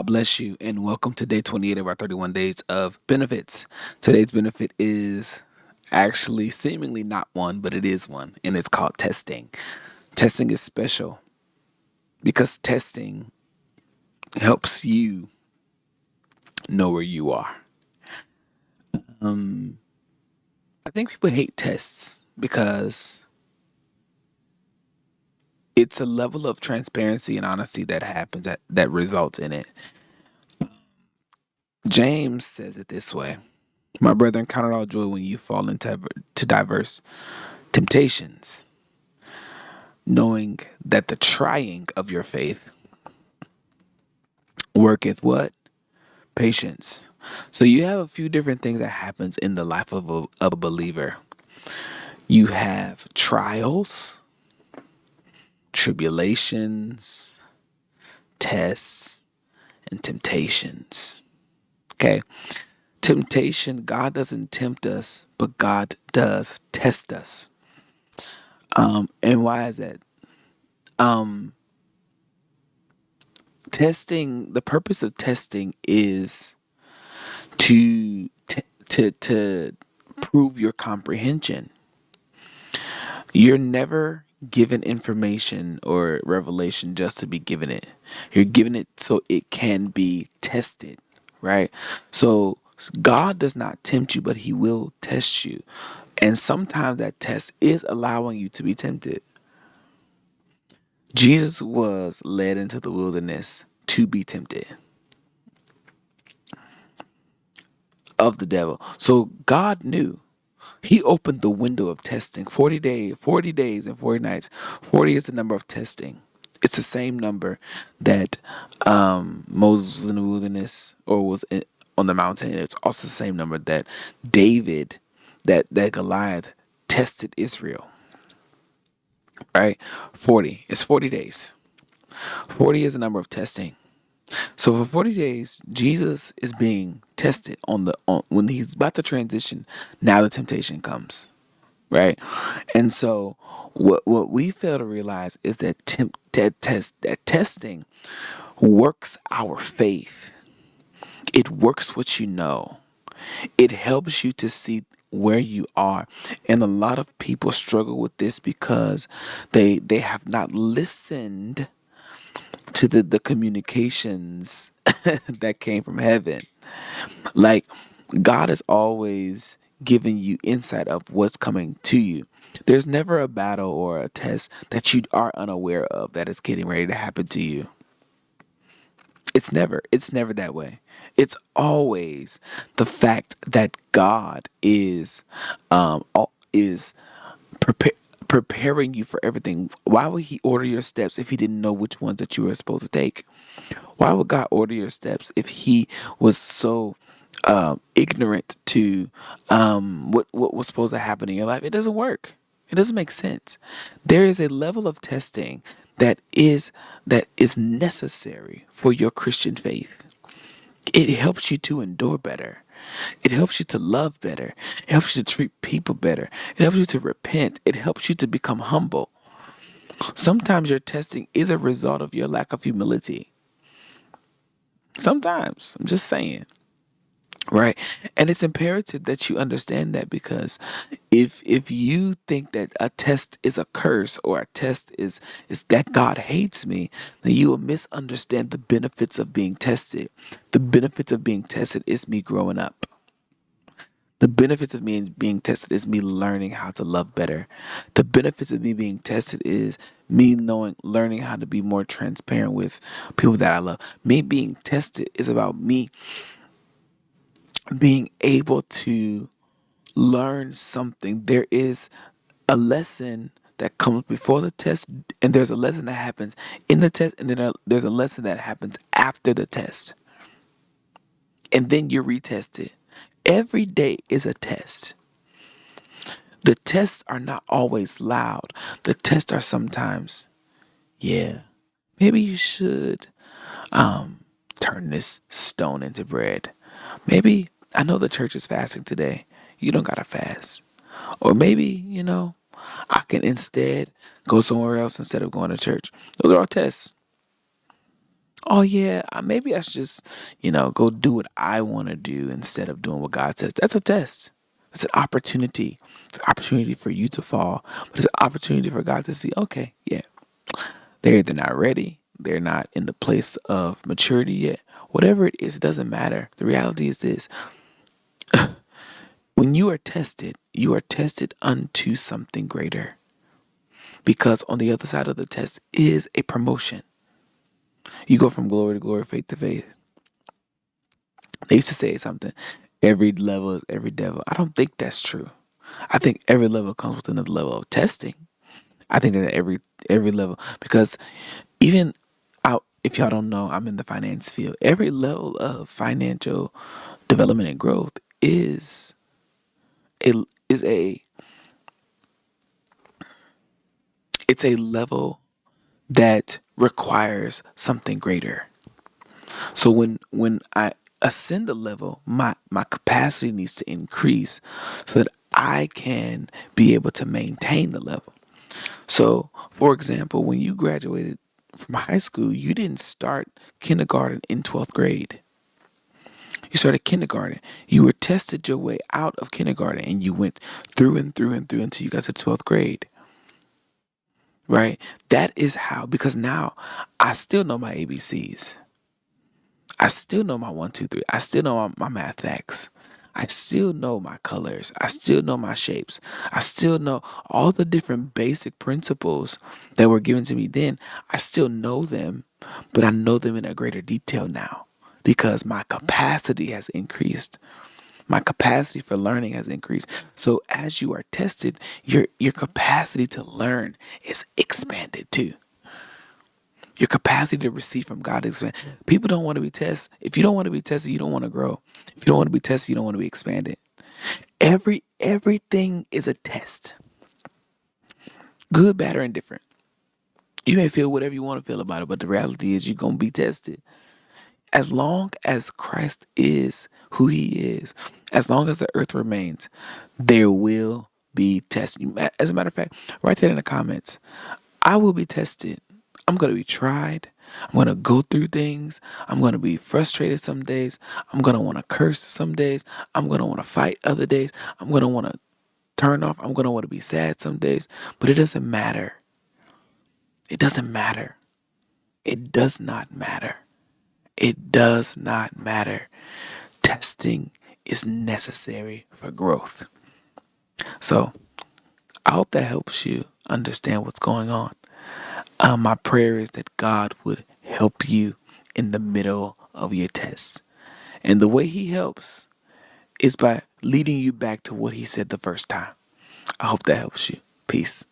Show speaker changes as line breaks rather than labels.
God bless you, and welcome to day 28 of our 31 days of benefits. Today's benefit is actually seemingly not one, but it is one, and it's called testing. Testing is special because testing helps you know where you are. Um, I think people hate tests because it's a level of transparency and honesty that happens that results in it. James says it this way: My brethren, count it all joy when you fall into to diverse temptations, knowing that the trying of your faith worketh what? Patience. So you have a few different things that happens in the life of a believer. You have trials, tribulations, tests, and temptations. Okay. Temptation, God doesn't tempt us, but God does test us. And why is that? Um, Testing, the purpose of testing is to prove your comprehension. You're never given information or revelation just to be given it. You're given it so it can be tested, right? So God does not tempt you, but He will test you. And sometimes that test is allowing you to be tempted. Jesus was led into the wilderness to be tempted of the devil. So God knew. He opened the window of testing. 40 days and 40 nights. 40 is the number of testing. It's the same number that Moses was in the wilderness or on the mountain. It's also the same number that David, that Goliath tested Israel. Right? 40. It's 40 days. 40 is the number of testing. So for 40 days, Jesus is being tested when he's about to transition. Now the temptation comes, right? And so what we fail to realize is that testing works our faith. It works what you know. It helps you to see where you are. And a lot of people struggle with this because they have not listened to the communications that came from heaven. Like, God is always giving you insight of what's coming to you. There's never a battle or a test that you are unaware of that is getting ready to happen to you. It's never that way. It's always the fact that God is prepa- preparing you for everything. Why would He order your steps if He didn't know which ones that you were supposed to take? Why would God order your steps if He was so ignorant to what was supposed to happen in your life? It doesn't work. It doesn't make sense. There is a level of testing that is necessary for your Christian faith. It helps you to endure better. It helps you to love better. It helps you to treat people better. It helps you to repent. It helps you to become humble. Sometimes your testing is a result of your lack of humility. Sometimes, I'm just saying, right? And it's imperative that you understand that, because if you think that a test is a curse or a test is that God hates me, then you will misunderstand the benefits of being tested. The benefits of being tested is me growing up. The benefits of me being tested is me learning how to love better. The benefits of me being tested is me learning how to be more transparent with people that I love. Me being tested is about me being able to learn something. There is a lesson that comes before the test, and there's a lesson that happens in the test, and then there's a lesson that happens after the test. And then you're retested. Every day is a test. The tests are not always loud. The tests are sometimes, yeah, maybe you should turn this stone into bread. Maybe, I know the church is fasting today. You don't gotta fast. Or maybe, I can instead go somewhere else instead of going to church. Those are all tests. Oh yeah, maybe I should just, go do what I want to do instead of doing what God says. That's a test. It's an opportunity. It's an opportunity for you to fall, but it's an opportunity for God to see, okay, yeah, they're not ready. They're not in the place of maturity yet. Whatever it is, it doesn't matter. The reality is this: when you are tested unto something greater. Because on the other side of the test is a promotion. You go from glory to glory, faith to faith. They used to say something, every level is every devil. I don't think that's true. I think every level comes with another level of testing. I think that every level, because even out, if y'all don't know, I'm in the finance field. Every level of financial development and growth a is a it's a level that requires something greater. So when I ascend a level, my capacity needs to increase so that I can be able to maintain the level. So, for example, when you graduated from high school, you didn't start kindergarten in 12th grade. You started kindergarten. You were tested your way out of kindergarten and you went through and through and through until you got to 12th grade. Right? That is how, because now I still know my ABCs. I still know my one, two, three. I still know my math facts. I still know my colors. I still know my shapes. I still know all the different basic principles that were given to me then. I still know them, but I know them in a greater detail now because my capacity has increased. My capacity for learning has increased. So as you are tested, your capacity to learn is expanded too. Your capacity to receive from God is expanded. People don't want to be tested. If you don't want to be tested, you don't want to grow. If you don't want to be tested, you don't want to be expanded. Everything is a test. Good, bad, or indifferent. You may feel whatever you want to feel about it, but the reality is you're gonna be tested. As long as Christ is who he is, as long as the earth remains, there will be testing. As a matter of fact, write that in the comments. I will be tested. I'm going to be tried. I'm going to go through things. I'm going to be frustrated some days. I'm going to want to curse some days. I'm going to want to fight other days. I'm going to want to turn off. I'm going to want to be sad some days. But it doesn't matter. It doesn't matter. It does not matter. It does not matter. Testing is necessary for growth. So I hope that helps you understand what's going on. My prayer is that God would help you in the middle of your tests. And the way he helps is by leading you back to what he said the first time. I hope that helps you. Peace.